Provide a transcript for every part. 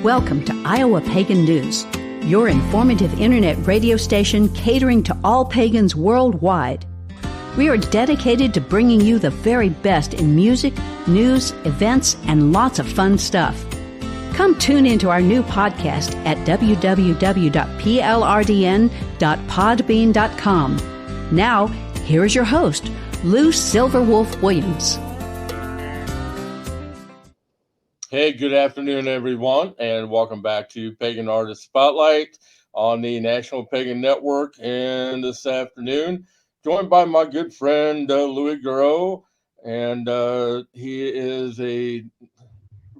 Welcome to Iowa Pagan News, your informative internet radio station catering to all pagans worldwide. We are dedicated to bringing you the very best in music, news, events, and lots of fun stuff. Come tune into our new podcast at www.plrdn.podbean.com. Now, here is your host, Lou Silverwolf Williams. Hey, good afternoon, everyone, and welcome back to Pagan Artist Spotlight on the National Pagan Network. And this afternoon, joined by my good friend, Louis Garou, and he is a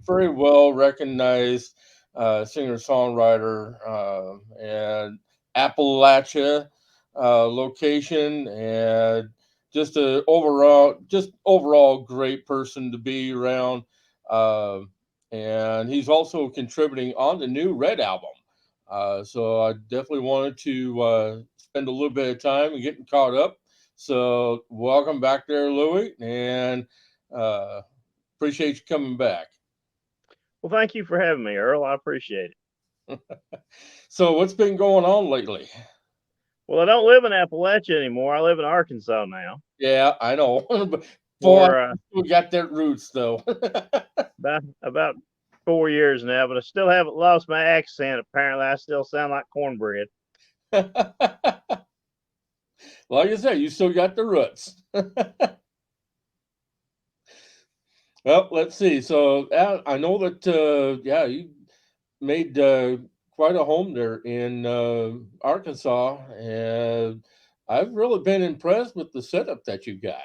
very well-recognized singer-songwriter and Appalachia location, and just a overall great person to be around. And he's also contributing on the new Red album. So I definitely wanted to spend a little bit of time and getting caught up. So welcome back there, Louis, and appreciate you coming back. Well, thank you for having me, Earl. I appreciate it. So what's been going on lately? Well, I don't live in Appalachia anymore. I live in Arkansas now. Yeah, I know. We got that roots, though. about 4 years now, but I still haven't lost my accent. Apparently, I still sound like cornbread. Like I said, you still got the roots. Well, let's see. So I know that, you made quite a home there in Arkansas, and I've really been impressed with the setup that you've got.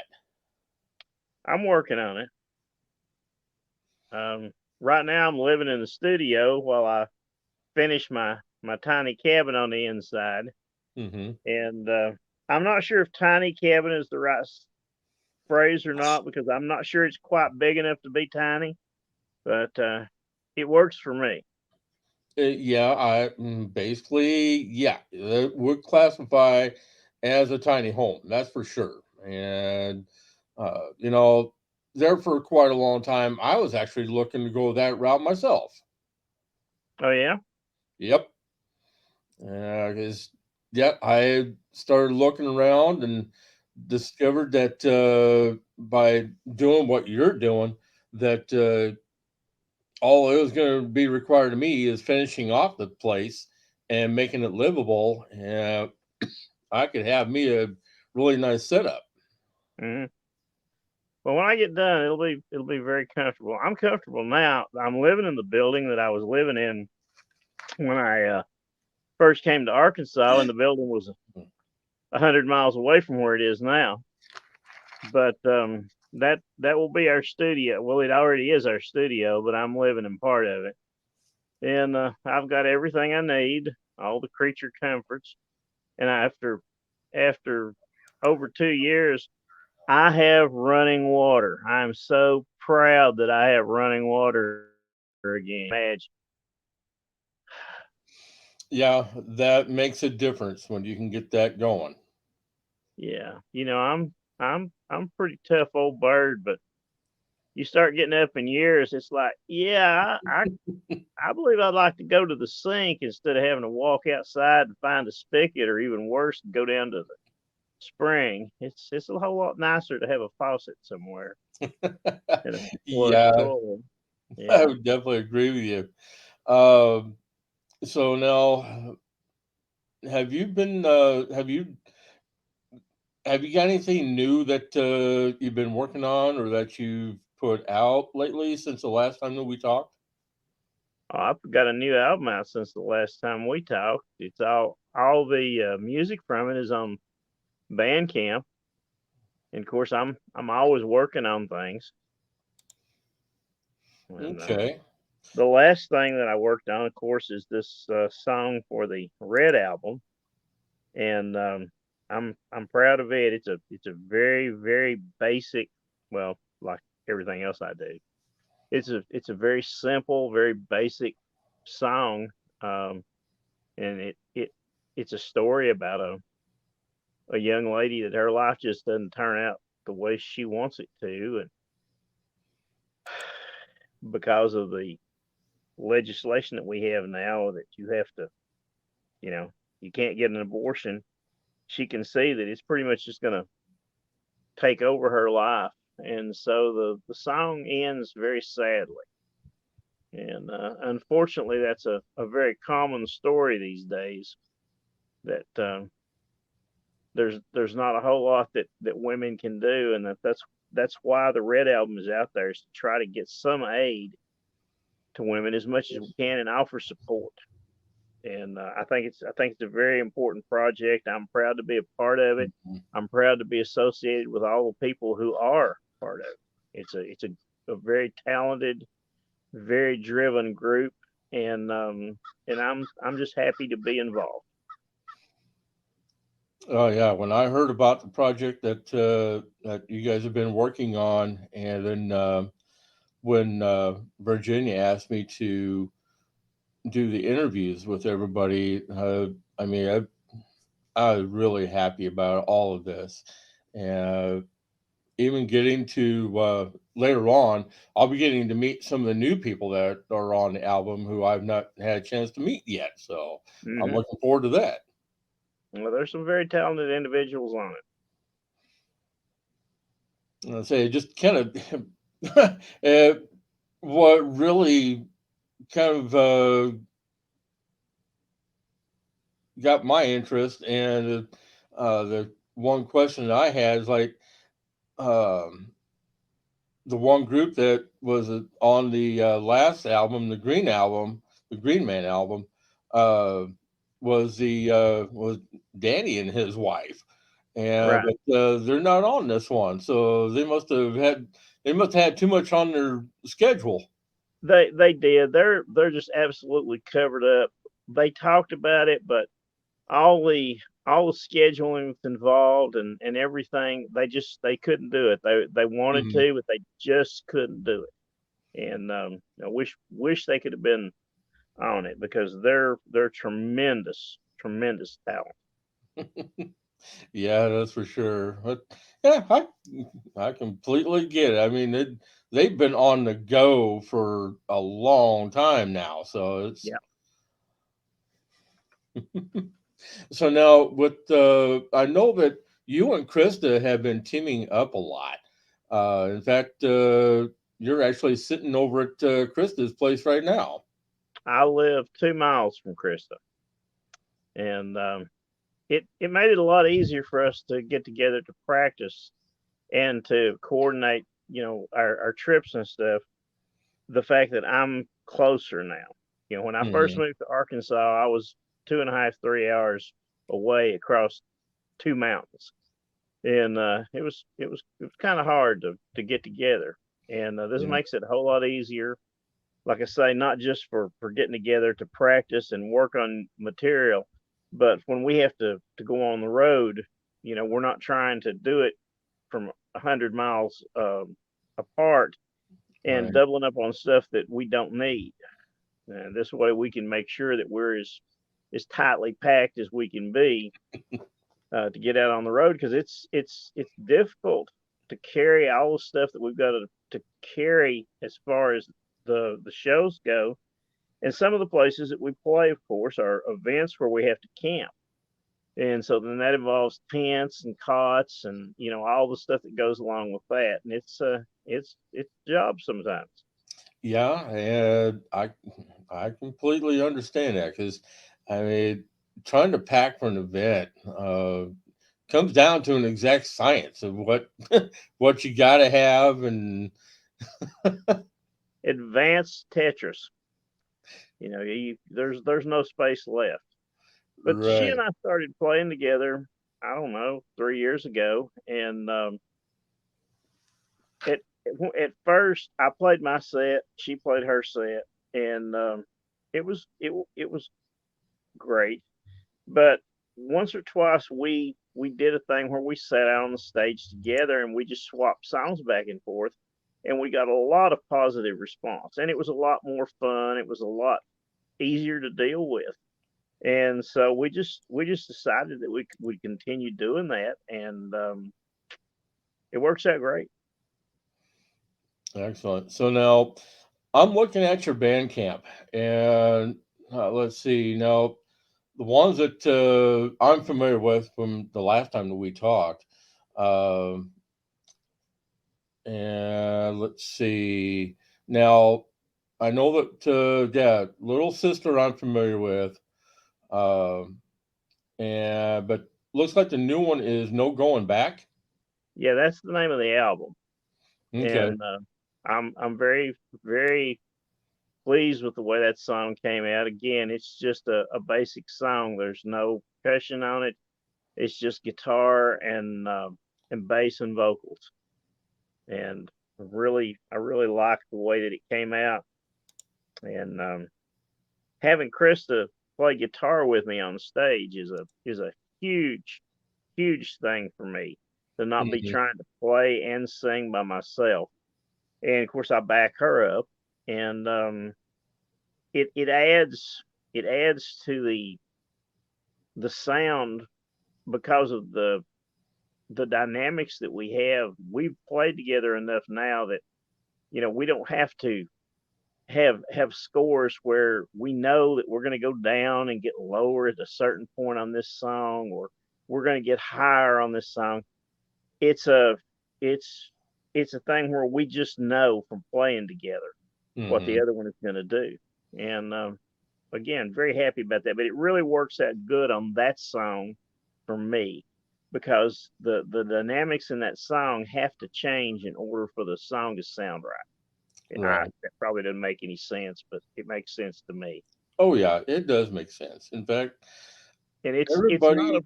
I'm working on it. Right now, I'm living in the studio while I finish my tiny cabin on the inside. Mm-hmm. And I'm not sure if tiny cabin is the right phrase or not, because I'm not sure it's quite big enough to be tiny, but it works for me. It would classify as a tiny home, that's for sure. And there for quite a long time, I was actually looking to go that route myself. Oh yeah? Yep. I started looking around and discovered that by doing what you're doing, that all it was going to be required of me is finishing off the place and making it livable, and I could have me a really nice setup. Mm-hmm. Well, when I get done, it'll be very comfortable. I'm comfortable now. I'm living in the building that I was living in when I first came to Arkansas, and the building was 100 miles away from where it is now. But that will be our studio. Well, it already is our studio, but I'm living in part of it. And I've got everything I need, all the creature comforts. And after over 2 years, I have running water. I'm so proud that I have running water again. Imagine. Yeah, that makes a difference when you can get that going. Yeah, I'm a pretty tough old bird, but you start getting up in years, it's like, yeah, I believe I'd like to go to the sink instead of having to walk outside and find a spigot, or even worse, go down to the spring. It's a whole lot nicer to have a faucet somewhere. Yeah, Yeah, I would definitely agree with you. So now, have you got anything new that you've been working on or that you've put out lately since the last time that we talked? I've got a new album out since the last time we talked. It's all the music from it is on Bandcamp, and of course I'm always working on things. And, okay. the last thing that I worked on, of course, is this song for the Red album, and I'm proud of it. It's a very, very basic, well, like everything else I do. It's a very simple, very basic song, and it's a story about a young lady that her life just doesn't turn out the way she wants it to, and because of the legislation that we have now that you have to, you can't get an abortion, she can see that it's pretty much just going to take over her life. And so the song ends very sadly. And unfortunately, that's a very common story these days, that there's not a whole lot that women can do, and that's why the Red Album is out there, is to try to get some aid to women as much as we can and offer support. And I think it's a very important project. I'm proud to be a part of it. I'm proud to be associated with all the people who are part of it. It's a very talented, very driven group, and I'm just happy to be involved. Oh yeah, when I heard about the project that you guys have been working on, and then when Virginia asked me to do the interviews with everybody, I mean, I was really happy about all of this, and even getting to later on, I'll be getting to meet some of the new people that are on the album who I've not had a chance to meet yet. So I'm looking forward to that. Well, there's some very talented individuals on it. I say, just kind of what really kind of got my interest, and the one question that I had is like, the one group that was on the last album, the Green Man album, was Danny and his wife, and right. But they're not on this one, so they must have had too much on their schedule. They did. They're just absolutely covered up. They talked about it, but all the scheduling was involved and everything, they couldn't do it. They wanted to, but they just couldn't do it. And I wish they could have been on it, because they're tremendous talent. Yeah, that's for sure. But yeah, I completely get it. I mean, they've been on the go for a long time now, so it's yeah. So now, I know that you and Krista have been teaming up a lot. In fact, you're actually sitting over at Krista's place right now. I live 2 miles from Krista, and it made it a lot easier for us to get together to practice and to coordinate, our trips and stuff. The fact that I'm closer now. When I first moved to Arkansas, I was 2.5, 3 hours away across 2 mountains, and it was kind of hard to get together. And this makes it a whole lot easier. Like I say, not just for getting together to practice and work on material, but when we have to go on the road, we're not trying to do it from 100 miles apart and doubling up on stuff that we don't need. And this way we can make sure that we're as tightly packed as we can be to get out on the road, because it's difficult to carry all the stuff that we've got to carry as far as the shows go. And some of the places that we play, of course, are events where we have to camp. And so then that involves tents and cots and, all the stuff that goes along with that. And it's a job sometimes. Yeah, and I completely understand that, because I mean, trying to pack for an event comes down to an exact science of what you got to have, and advanced Tetris. There's no space left. But she and I started playing together, I don't know, 3 years ago, and at first I played my set, she played her set, and it was great. But once or twice we did a thing where we sat out on the stage together and we just swapped songs back and forth, and we got a lot of positive response, and it was a lot more fun. It was a lot easier to deal with. And so we just decided that we would continue doing that, and it works out great. Excellent. So now, I'm looking at your Bandcamp, and let's see. Now, the ones that I'm familiar with from the last time that we talked, um, and let's see. Now, I know that yeah, Little Sister I'm familiar with, um, and but looks like the new one is No Going Back. Yeah, that's the name of the album, Okay. and I'm very very pleased with the way that song came out. Again, it's just a basic song. There's no percussion on it. It's just guitar and bass and vocals, and I really like the way that it came out. And having Krista play guitar with me on stage is a huge huge thing for me to not be Mhm. trying to play and sing by myself. And of course, I back her up, and it adds to the sound because of the dynamics that we have. We've played together enough now that we don't have to have scores where we know that we're going to go down and get lower at a certain point on this song, or we're going to get higher on this song. It's a it's it's a thing where we just know from playing together what the Mhm. other one is going to do. And again, very happy about that. But it really works out good on that song for me because the dynamics in that song have to change in order for the song to sound right. And Right. that probably doesn't make any sense, but it makes sense to me. Oh yeah, it does make sense. In fact, And it's not a everybody,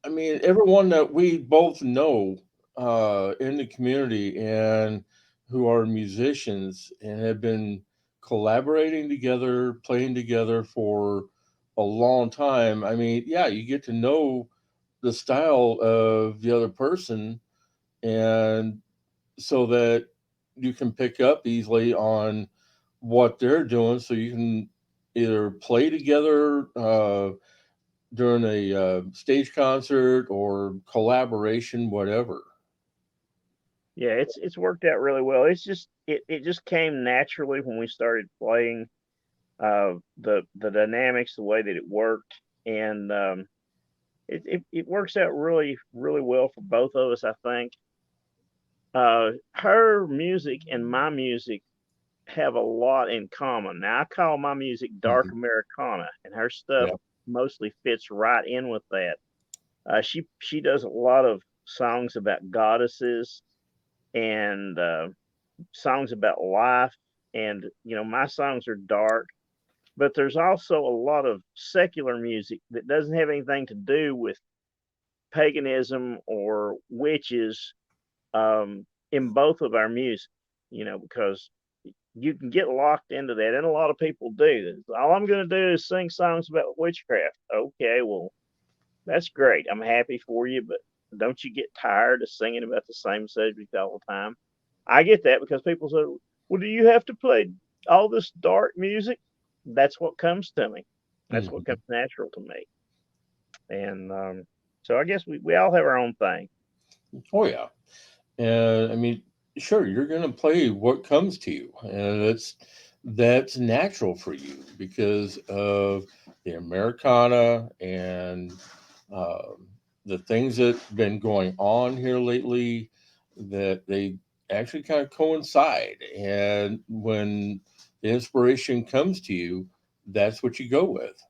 I mean, everyone that we both know in the community and who are musicians and have been collaborating together, playing together for a long time. I mean, yeah, you get to know the style of the other person, and so that you can pick up easily on what they're doing, so you can either play together during a stage concert or collaboration, whatever. yeah, it's worked out really well. It just came naturally when we started playing the dynamics, the way that it worked, and it works out really really well for both of us. I think her music and my music have a lot in common. Now I call my music dark Mhm. Americana, and her stuff Yeah. mostly fits right in with that. She does a lot of songs about goddesses and songs about life, and my songs are dark, but there's also a lot of secular music that doesn't have anything to do with paganism or witches in both of our music, because you can get locked into that, and a lot of people do. All I'm going to do is sing songs about witchcraft. Okay, well, that's great. I'm happy for you, but don't you get tired of singing about the same subject all the time? I get that because people say, well, do you have to play all this dark music? That's what comes to me. That's what Mhm. comes natural to me. And so I guess we all have our own thing. Oh yeah, and I mean, sure, you're going to play what comes to you, and that's natural for you because of the Americana and um, the things that've been going on here lately. That they actually kind of coincide, and when the inspiration comes to you, that's what you go with.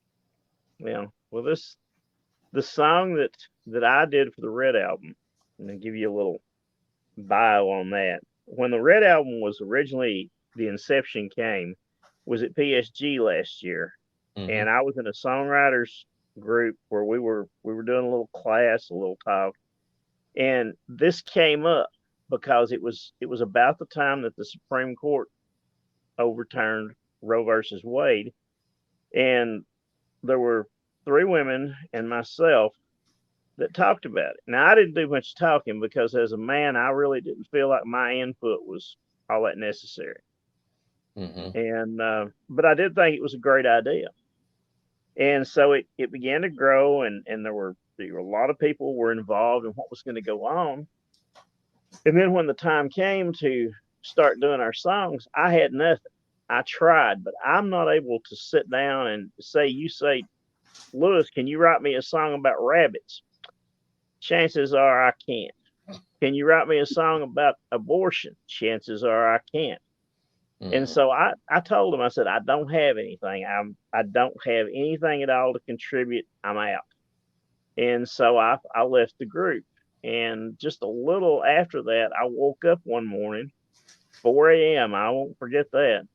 Yeah. Well, the song that I did for the Red album, and I'll give you a little bio on that. When the Red album was originally the inception came, was at PSG last year, Hmm. and I was in a songwriters group where we were doing a little class, a little talk, and this came up because it was about the time that the Supreme Court overturned Roe versus Wade, and there were three women and myself that talked about it. Now I didn't do much talking because as a man, I really didn't feel like my input was all that necessary. Hmm. And but I did think it was a great idea, and so it began to grow, and there were a lot of people were involved in what was going to go on. And then when the time came to start doing our songs, I had nothing. I tried, but I'm not able to sit down and you say, Lewis, can you write me a song about rabbits? Chances are I can't. Can you write me a song about abortion? Chances are I can't. And so I told him, I said, I don't have anything. I don't have anything at all to contribute. I'm out. And so I left the group. And just a little after that, I woke up one morning, 4 a.m. I won't forget that.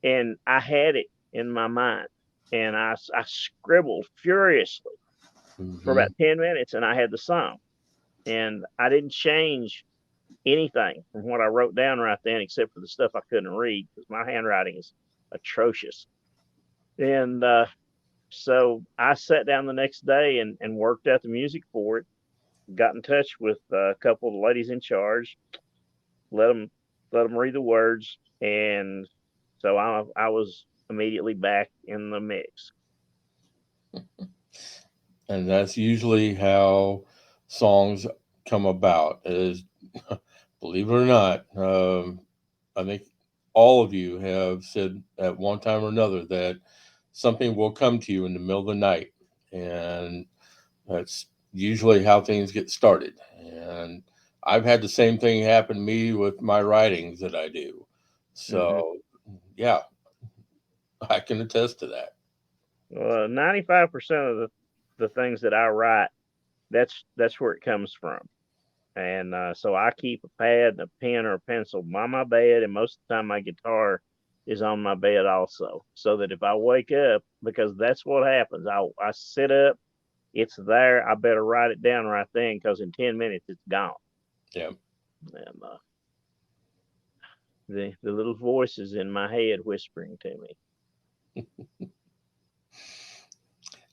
And I had it in my mind. And I scribbled furiously for about 10 minutes, and I had the song. And I didn't change anything from what I wrote down right then, except for the stuff I couldn't read because my handwriting is atrocious. And so I sat down the next day and worked out the music for it. Got in touch with a couple of the ladies in charge, let them read the words, and so I was immediately back in the mix. And that's usually how songs come about. Is believe it or not, I think all of you have said at one time or another that something will come to you in the middle of the night, and that's usually how things get started. And I've had the same thing happen to me with my writings that I do. So, yeah, I can attest to that. 95% of the things that I write, that's where it comes from. And so I keep a pad and a pen or a pencil by my bed, and most of the time my guitar is on my bed also, so that if I wake up, because that's what happens, I sit up, it's there, I better write it down right then, because in 10 minutes it's gone. Yeah. And the little voices in my head whispering to me.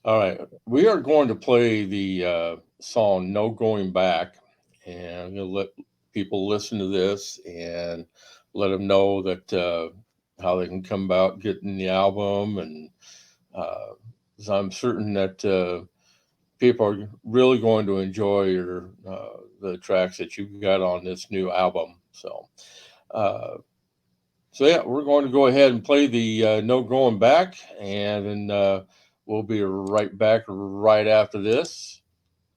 All right, we are going to play the song "No Going Back," and I'm going to let people listen to this and let them know that how they can come about getting the album. And so I'm certain that people are really going to enjoy the tracks that you've got on this new album. So yeah, we're going to go ahead and play the "No Going Back," and then we'll be right back right after this.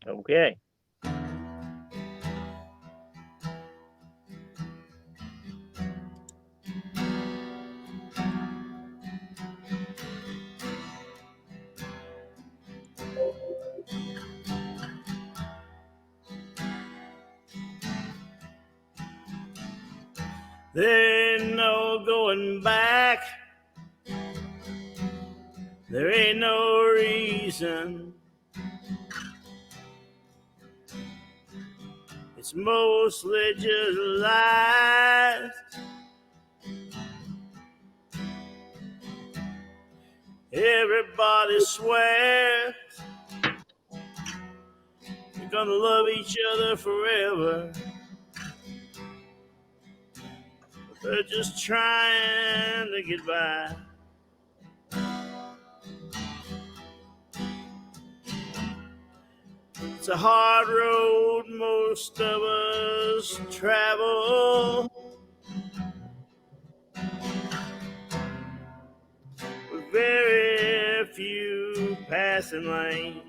Okay. There ain't no going back. There ain't no reason. It's mostly just lies. Everybody swears they're gonna love each other forever, but they're just trying to get by. It's a hard road most of us travel, with very few passing lanes.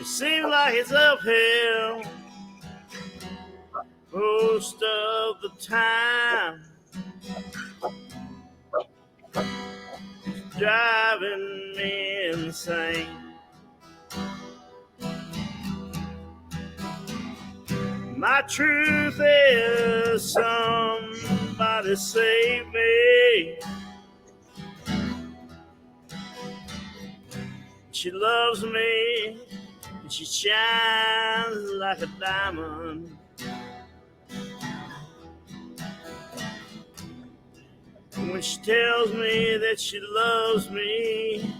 It seems like it's uphill most of the time. It's driving me insane. My truth is, somebody save me. She loves me, and she shines like a diamond. And when she tells me that she loves me,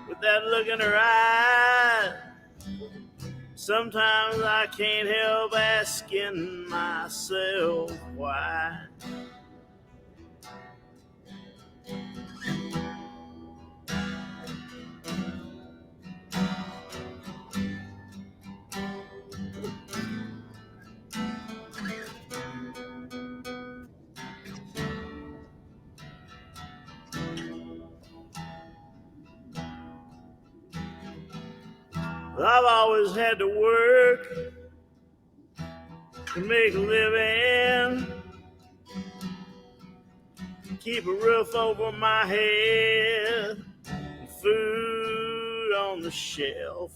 with that look in her eye, sometimes I can't help asking myself why. I've always had to work to make a living, keep a roof over my head, and food on the shelf.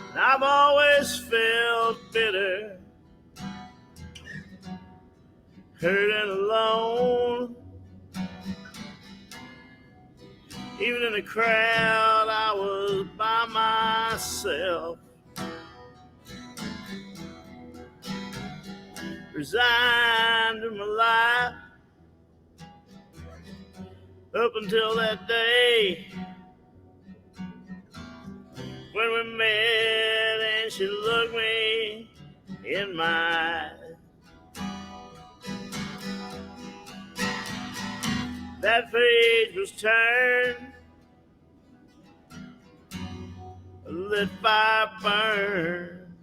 And I've always felt bitter, hurt and alone. Even in the crowd, I was by myself. Resigned to my life up until that day when we met and she looked me in my eyes. That page was turned, a lit fire burned.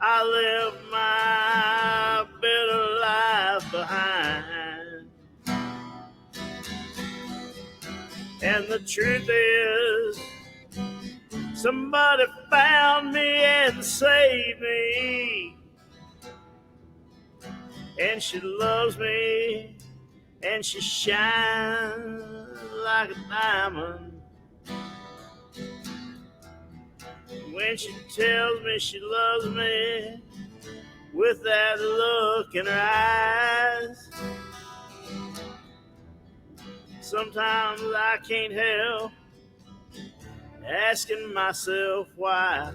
I left my bitter life behind. And the truth is, somebody found me and saved me. And she loves me, and she shines like a diamond. When she tells me she loves me with that look in her eyes, sometimes I can't help asking myself why.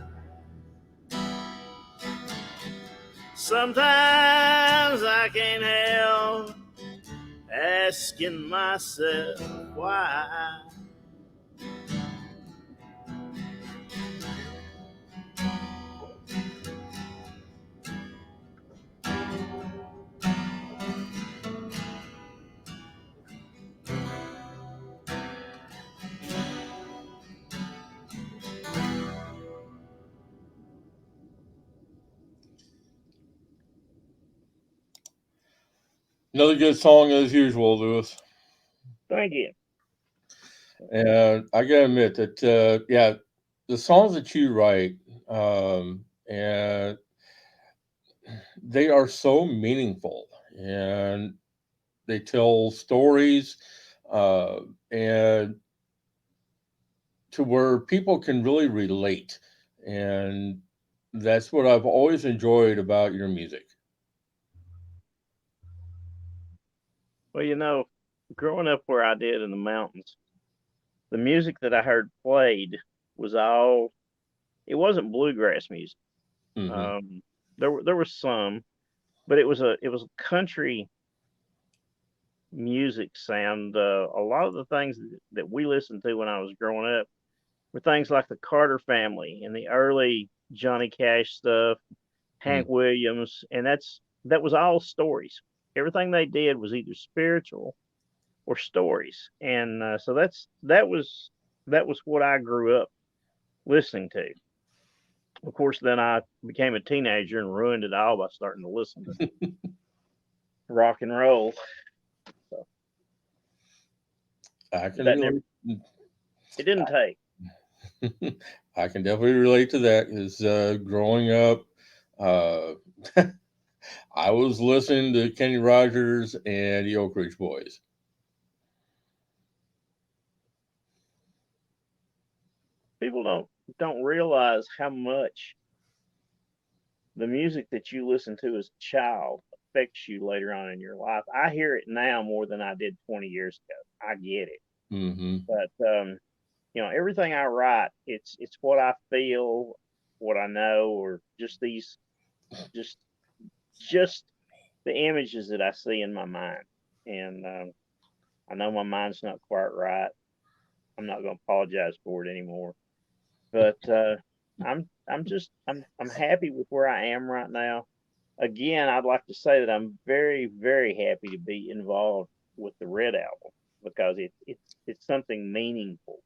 Sometimes I can't help asking myself why. Another good song as usual, Lewis. Thank you. And I gotta admit that, yeah, the songs that you write, and they are so meaningful, and they tell stories, and to where people can really relate, and that's what I've always enjoyed about your music. Well, you know, growing up where I did in the mountains, the music that I heard played was all, it wasn't bluegrass music. Mm-hmm. There was some, but it was a country music sound. A lot of the things that we listened to when I was growing up were things like the Carter Family and the early Johnny Cash stuff, Hank Williams, and that was all stories. Everything they did was either spiritual or stories, and so that was what I grew up listening to. Of course, then I became a teenager and ruined it all by starting to listen to rock and roll. So I can that never, really, it didn't take. I can definitely relate to that. Is growing up, uh, I was listening to Kenny Rogers and the Oak Ridge Boys. People don't realize how much the music that you listen to as a child affects you later on in your life. I hear it now more than I did 20 years ago. I get it, Mm-hmm. but you know, everything I write, it's what I feel, what I know, or just these, just just the images that I see in my mind. And I know my mind's not quite right. I'm not going to apologize for it anymore. But I'm happy with where I am right now. Again, I'd like to say that I'm very, very happy to be involved with the Red album because it's something meaningful.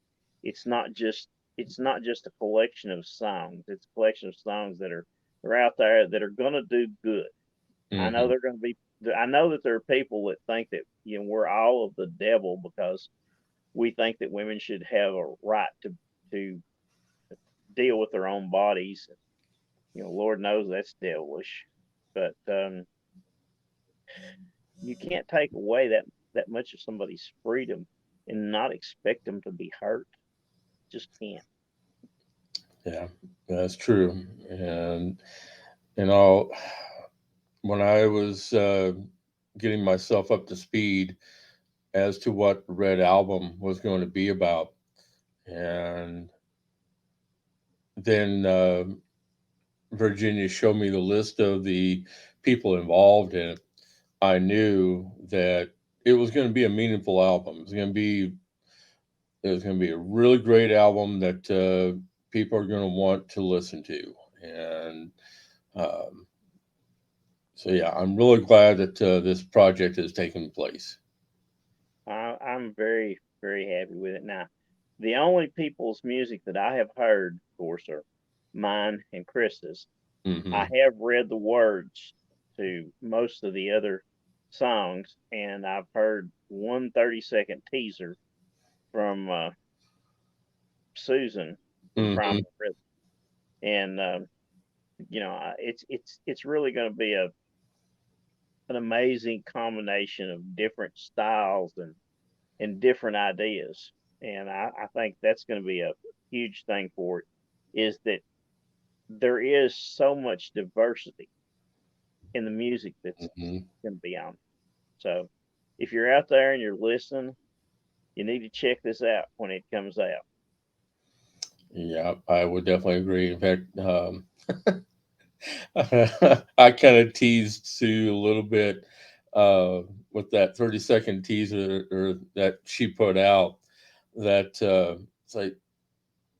It's not just it's not just a collection of songs. It's a collection of songs that are out there that are going to do good. I know Mm-hmm. they're going to be. I know that there are people that think that, you know, we're all of the devil because we think that women should have a right to deal with their own bodies. Lord knows that's devilish, but you can't take away that much of somebody's freedom and not expect them to be hurt. Just can't. Yeah, that's true. And you know, when I was getting myself up to speed as to what Red Album was going to be about, and then Virginia showed me the list of the people involved in it, I knew that it was going to be a meaningful album. It was going to be a really great album that people are going to want to listen to, and um, so yeah, I'm really glad that this project has taken place. I'm very, very happy with it. Now, the only people's music that I have heard, of course, are mine and Chris's. I Hmm. have read the words to most of the other songs, and I've heard one 30-second teaser from Susan from Primal Hmm. Rhythm, and it's really going to be an amazing combination of different styles and different ideas, and I think that's going to be a huge thing for it. Is that there is so much diversity in the music that's Hmm. going to be on. So if you're out there and you're listening, you need to check this out when it comes out. Yeah, I would definitely agree. In fact, I kind of teased Sue a little bit with that 30-second teaser or that she put out. That it's like,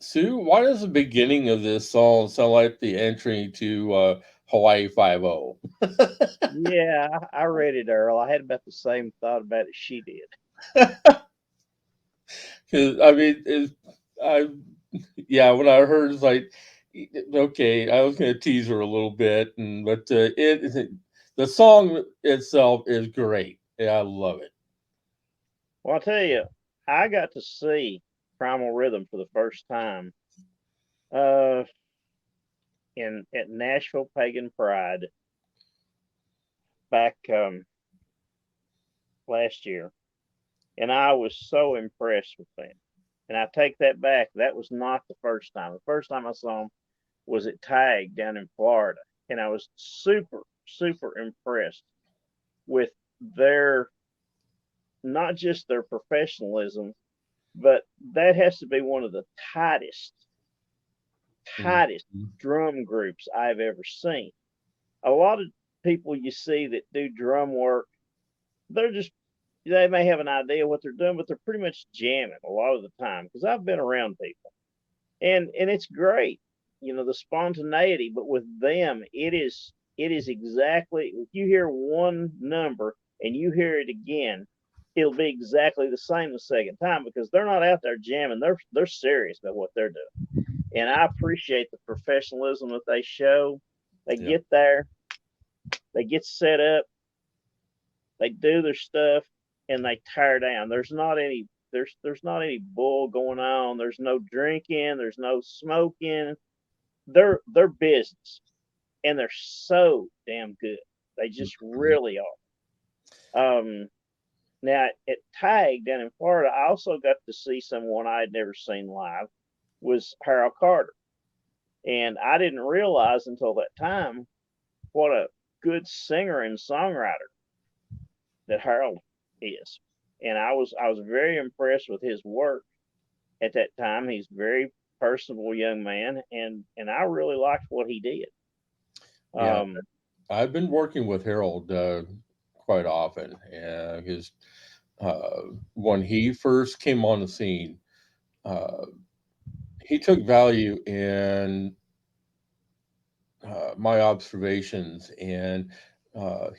Sue, why does the beginning of this song sound like the entry to Hawaii Five O? Yeah, I read it, Earl. I had about the same thought about it she did. Because I mean, I yeah, when I heard it's like, okay, I was going to tease her a little bit, and but the song itself is great. Yeah, I love it. Well, I'll tell you, I got to see Primal Rhythm for the first time uh, in at Nashville Pagan Pride back last year, and I was so impressed with them. And I take that back. That was not the first time. The first time I saw them was at Tag down in Florida, and I was super, super impressed with their not just their professionalism, but that has to be one of the tightest, tightest Mhm. drum groups I've ever seen. A lot of people you see that do drum work, they're just they may have an idea what they're doing, but they're pretty much jamming a lot of the time because I've been around people and it's great, the spontaneity. But with them, it is exactly if you hear one number and you hear it again, it'll be exactly the same the second time because they're not out there jamming. They're serious about what they're doing, and I appreciate the professionalism that they show. They Yep. get there, they get set up, they do their stuff, and they tear down. There's not any bull going on. There's no drinking. There's no smoking. They're business, and they're so damn good. They just Mhm. really are. Now at Tag down in Florida, I also got to see someone I had never seen live. Was Harold Carter, and I didn't realize until that time what a good singer and songwriter that Harold is. And I was very impressed with his work at that time. He's a very personable young man, and I really liked what he did. Yeah, Um, I've been working with Harold quite often, because when he first came on the scene, uh, he took value in my observations, and I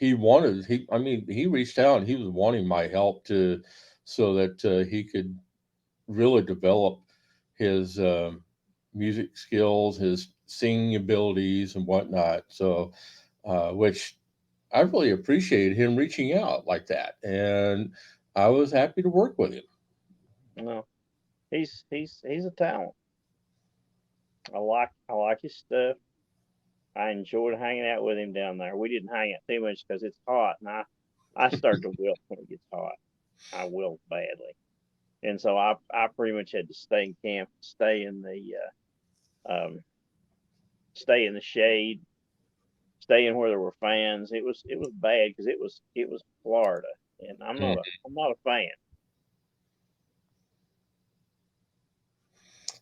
mean, he reached out and he was wanting my help to so that he could really develop his music skills, his singing abilities, and whatnot. So, which I really appreciated him reaching out like that, and I was happy to work with him. No, he's a talent. I like his stuff. I enjoyed hanging out with him down there. We didn't hang out too much because it's hot, and I start to wilt when it gets hot. I wilt badly, and so I pretty much had to stay in camp, stay in the shade, stay in where there were fans. It was bad because it was Florida, and I'm not a fan.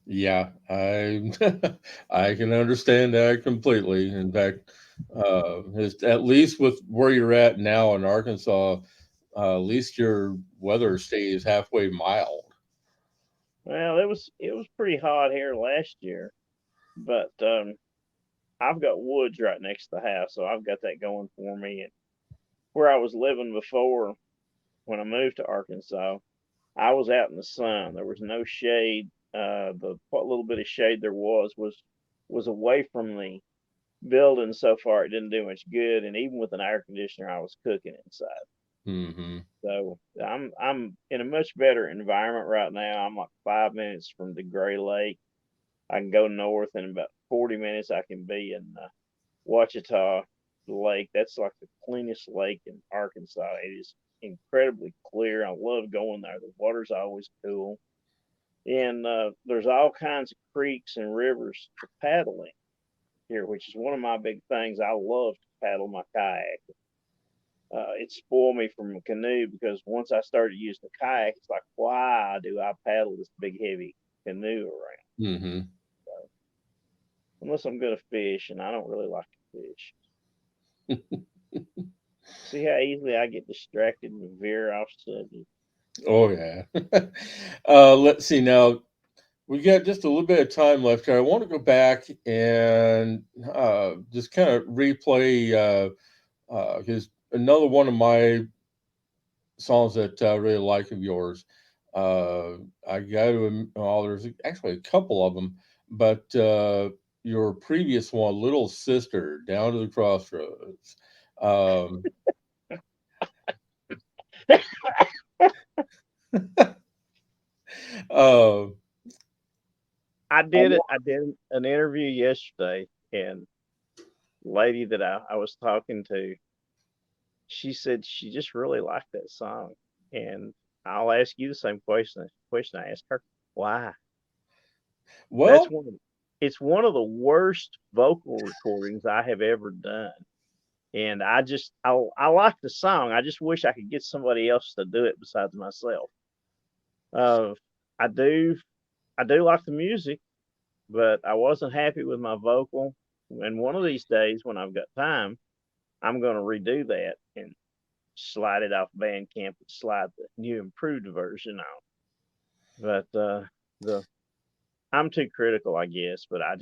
Yeah, I I can understand that completely. In fact, at least with where you're at now in Arkansas, at least your weather stays halfway mild. Well, it was pretty hot here last year, but I've got woods right next to the house, so I've got that going for me. And where I was living before, when I moved to Arkansas, I was out in the sun. There was no shade. The what little bit of shade there was away from the building. So far, it didn't do much good. And even with an air conditioner, I was cooking inside. Hmm. So I'm in a much better environment right now. I'm like 5 minutes from the Gray Lake. I can go north in about 40 minutes. I can be in Ouachita Lake. That's like the cleanest lake in Arkansas. It is incredibly clear. I love going there. The water's always cool. And there's all kinds of creeks and rivers for paddling here, which is one of my big things. I love to paddle my kayak. It spoiled me from a canoe because once I started using the kayak, it's like, why do I paddle this big heavy canoe around? Hmm. So, unless I'm going to fish, and I don't really like to fish. See how easily I get distracted and veer off subject. Oh yeah. Let's see now. We got just a little bit of time left here. I want to go back and just kind of replay because another one of my songs that I really like of yours. Uh, I got to, well, there's actually a couple of them, but your previous one, Little Sister, Down to the Crossroads. Um, uh, I did an interview yesterday, and lady that I was talking to, she said she just really liked that song. And I'll ask you the same question I asked her. Why? That's well, one of it's one of the worst vocal recordings I have ever done. And I like the song. I just wish I could get somebody else to do it besides myself. Uh, I do I do like the music, but I wasn't happy with my vocal. And one of these days when I've got time, I'm going to redo that and slide it off Bandcamp and slide the new improved version on. But the I'm too critical, I guess. But I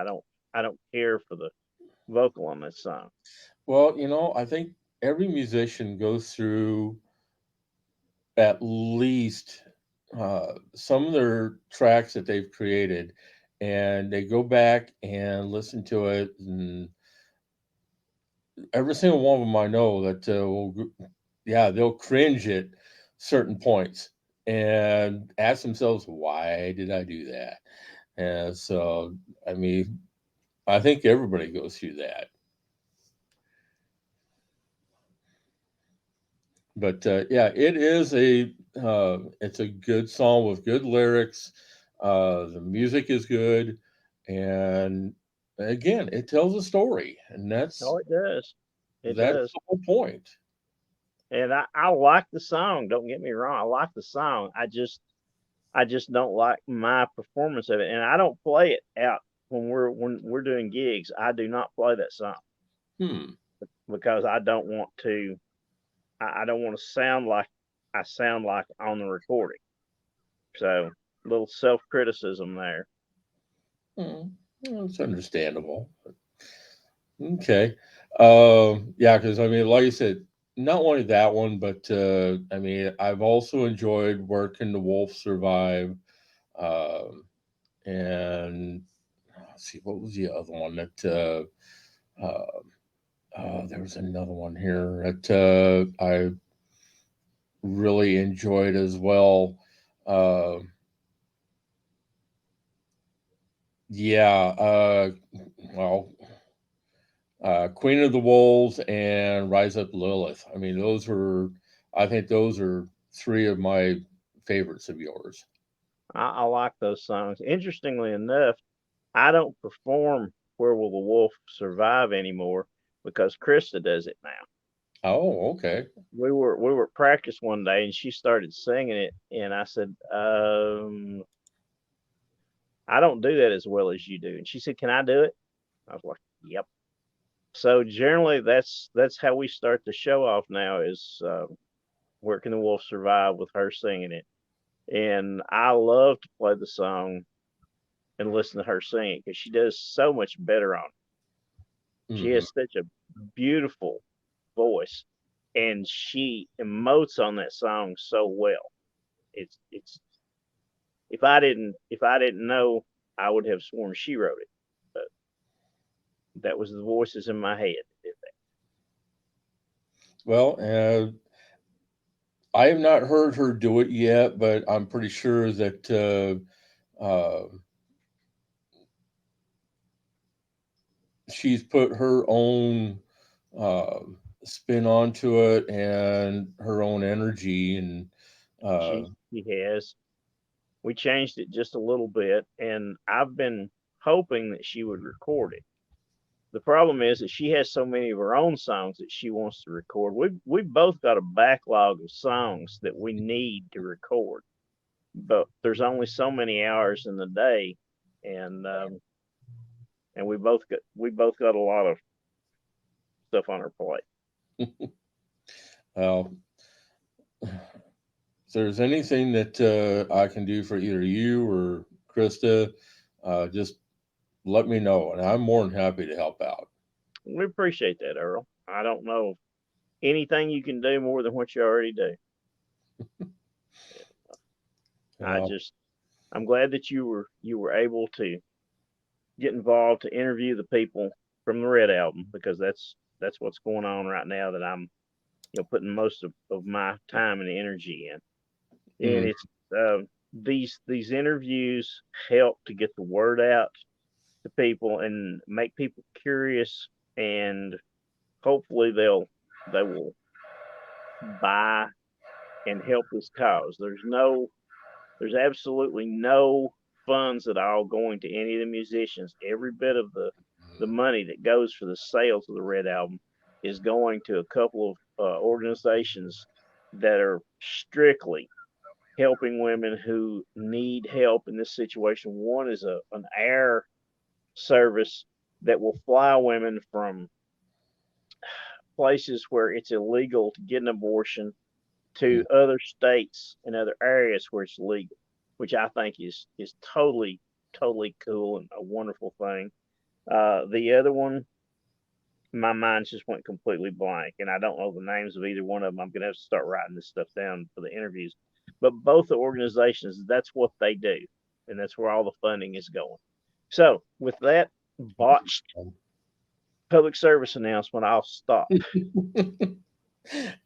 don't care for the vocal on this song. well, I think every musician goes through at least some of their tracks that they've created, and they go back and listen to it, and every single one of them I know that yeah, they'll cringe at certain points and ask themselves, why did I do that? And so, I mean, I think everybody goes through that. But yeah, it's a good song with good lyrics. The music is good, and again, it tells a story, and Oh, it does. It that's does. the whole point. And I like the song. Don't get me wrong. I like the song. I just don't like my performance of it. And I don't play it out when we're doing gigs. I do not play that song Hmm. because I don't want to sound like I sound like on the recording. So a little self criticism there. Hmm. Well, it's understandable. Okay. Yeah, because I mean, like I said, not only that one, but I mean, I've also enjoyed working The Wolf Survive. Um, and let's see, what was the other one that there was another one here that I really enjoyed as well. Yeah. Well, Queen of the Wolves and Rise Up Lilith. I mean, I think those are three of my favorites of yours. I like those songs. Interestingly enough, I don't perform Where Will the Wolf Survive anymore because Krista does it now. Oh, okay. We were at practice one day and she started singing it, and I said, I don't do that as well as you do. And she said, "Can I do it?" I was like, "Yep." So generally, that's how we start the show off now is Where Can the Wolf Survive with her singing it. And I love to play the song and listen to her sing it because she does so much better on it. She Hmm. has such a beautiful voice, and she emotes on that song so well. It's if I didn't know, I would have sworn she wrote it, but that was the voices in my head that did that. Well, I have not heard her do it yet, but I'm pretty sure that she's put her own uh, spin onto it and her own energy, and uh, She has. We changed it just a little bit, and I've been hoping that she would record it. The problem is that she has so many of her own songs that she wants to record. We've both got a backlog of songs that we need to record, but there's only so many hours in the day, and we both got a lot of stuff on our plate. well, if there's anything that I can do for either you or Krista, just let me know, and I'm more than happy to help out. We appreciate that, Earl. I don't know anything you can do more than what you already do. I Well, just I'm glad that you were able to get involved to interview the people from the Red album because that's what's going on right now that I'm putting most of my time and energy in. And mm, it's these interviews help to get the word out to people and make people curious, and hopefully they will buy and help this cause. There's absolutely no funds at all going to any of the musicians. Every bit of the money that goes for the sales of the Red album is going to a couple of organizations that are strictly helping women who need help in this situation. One is an air service that will fly women from places where it's illegal to get an abortion to mm. other states and other areas where it's legal, which I think is totally cool and a wonderful thing. The other one, my mind just went completely blank, and I don't know the names of either one of them. I'm gonna have to start writing this stuff down for the interviews. But both the organizations, that's what they do, and that's where all the funding is going. So, with that botched public service announcement, I'll stop.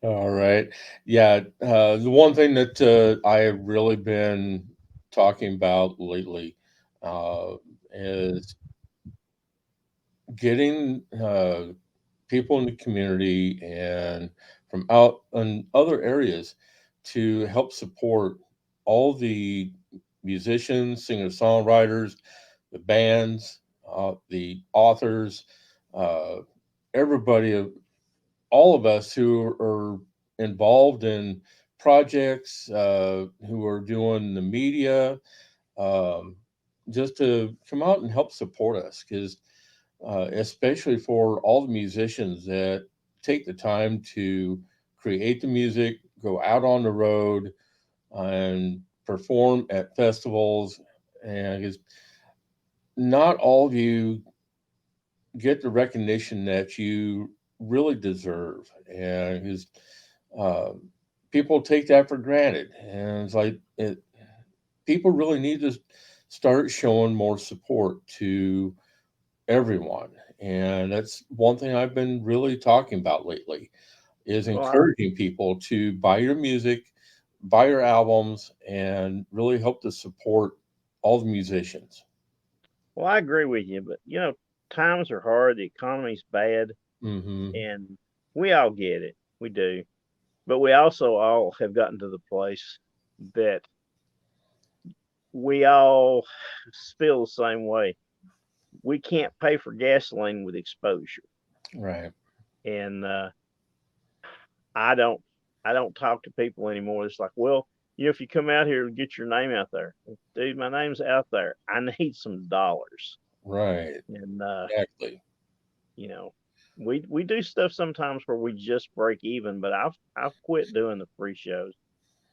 All right. Yeah. The one thing that I have really been talking about lately uh, is getting people in the community and from out in other areas to help support all the musicians, singer-songwriters, the bands, the authors, uh, everybody, all of us who are involved in projects, who are doing the media, um, just to come out and help support us, because especially for all the musicians that take the time to create the music, go out on the road, and perform at festivals. And because not all of you get the recognition that you really deserve. And because uh, people take that for granted. And it's like, people really need to start showing more support to everyone. And that's one thing I've been really talking about lately is Well, I, encouraging people to buy your music, buy your albums, and really help to support all the musicians. Well, I agree with you, but times are hard. The economy's bad, Mm-hmm. and we all get it. We do, but we also all have gotten to the place that we all feel the same way. We can't pay for gasoline with exposure, Right. and I don't I don't talk to people anymore. It's like, well, if you come out here, get your name out there, dude. My name's out there. I need some dollars, Right. and Exactly. you know, we do stuff sometimes where we just break even. But I've quit doing the free shows.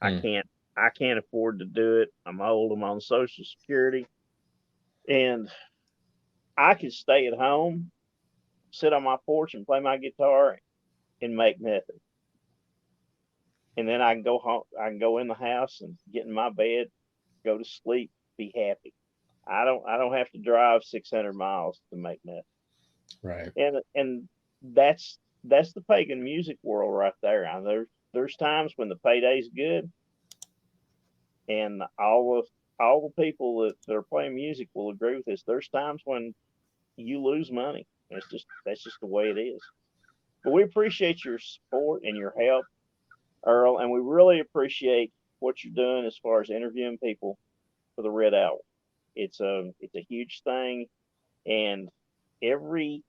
I Hmm. can't I can't afford to do it. I'm old. I'm on Social Security, and I can stay at home, sit on my porch, and play my guitar and make nothing. And then I can go home. I can go in the house and get in my bed, go to sleep, be happy. I don't have to drive 600 miles to make nothing. Right. And that's the pagan music world right there. There's times when the payday's good, and all the people that are playing music will agree with this. There's times when you lose money. That's just the way it is. But we appreciate your support and your help, Earl, and we really appreciate what you're doing as far as interviewing people for the Red Owl. It's a huge thing, and every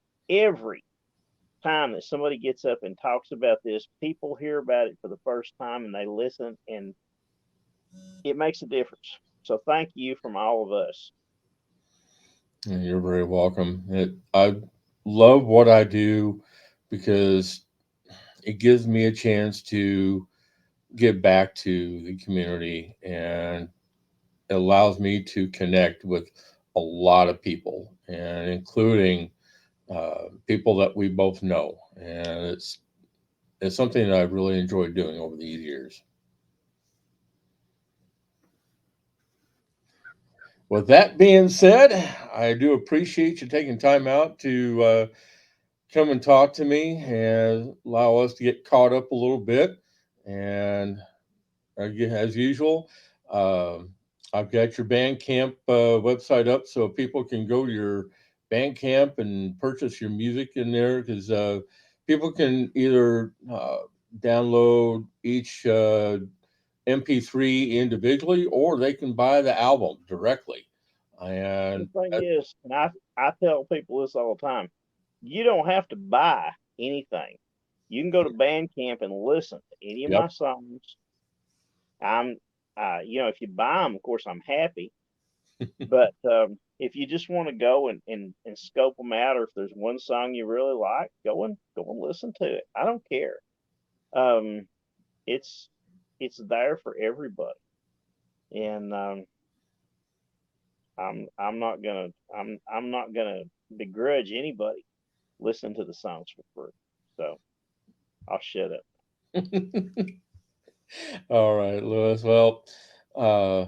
time that somebody gets up and talks about this, people hear about it for the first time and they listen, and it makes a difference. So thank you from all of us. And you're very welcome. I love what I do because it gives me a chance to give back to the community, and it allows me to connect with a lot of people, and including people that we both know. And it's something that I've really enjoyed doing over these years. With that being said, I do appreciate you taking time out to come and talk to me and allow us to get caught up a little bit. And again, as usual, I've got your Bandcamp website up so people can go to your Bandcamp and purchase your music in there, because people can either download each MP3 individually, or they can buy the album directly. The And thing is, and I tell people this all the time, you don't have to buy anything. You can go to Bandcamp and listen to any of yep, my songs. I'm, if you buy them, of course, I'm happy. But if you just want to go and scope them out, or if there's one song you really like, go and listen to it. I don't care. Um, it's it's there for everybody, and I'm not gonna begrudge anybody listening to the songs for free. So I'll shut up. all right, Lewis. Well, uh,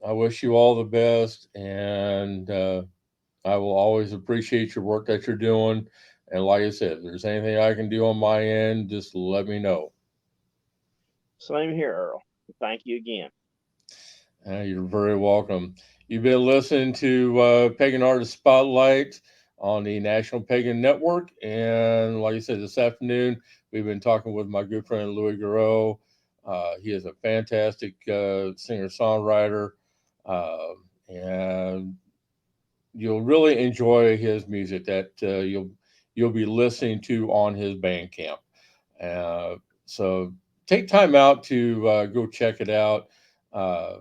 I wish you all the best, and I will always appreciate your work that you're doing. And like I said, if there's anything I can do on my end, just let me know. Same here, Earl. Thank you again. You're very welcome. You've been listening to Pagan Artist Spotlight on the National Pagan Network. And like I said, this afternoon, we've been talking with my good friend Louis Garou. He is a fantastic singer songwriter. And you'll really enjoy his music that you'll be listening to on his Bandcamp. So take time out to go check it out. Uh,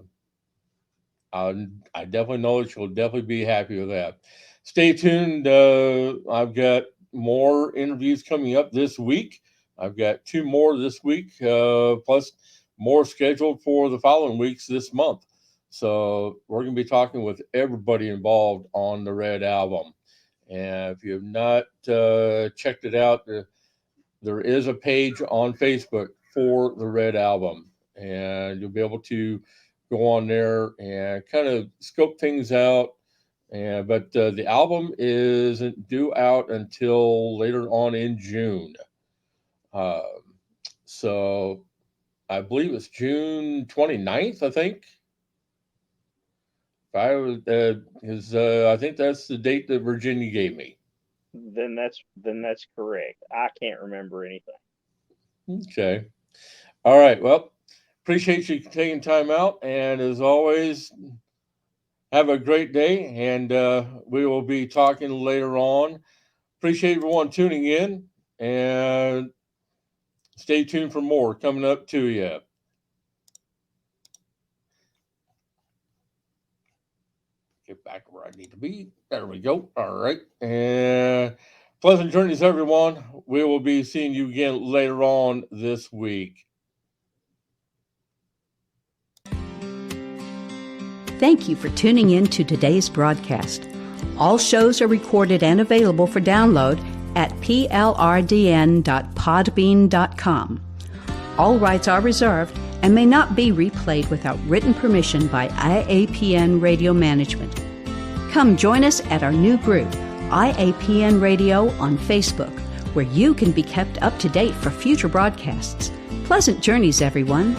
I definitely know that you'll definitely be happy with that. Stay tuned. I've got more interviews coming up this week. I've got two more this week, plus more scheduled for the following weeks this month. So we're going to be talking with everybody involved on the Red Album. And if you have not checked it out, there is a page on Facebook for the Red Album, and you'll be able to go on there and kind of scope things out. And but the album isn't due out until later on in June. Um, so I believe it's June 29th, I think, if I think that's the date that Virginia gave me. Then that's correct. I can't remember anything. Okay. All right. Well, appreciate you taking time out, and as always, have a great day, and we will be talking later on. Appreciate everyone tuning in, and stay tuned for more coming up to you. Get back where I need to be. There we go. All right. And pleasant journeys, everyone. We will be seeing you again later on this week. Thank you for tuning in to today's broadcast. All shows are recorded and available for download at plrdn.podbean.com. All rights are reserved and may not be replayed without written permission by IAPN Radio Management. Come join us at our new group, IAPN Radio on Facebook, where you can be kept up to date for future broadcasts. Pleasant journeys, everyone.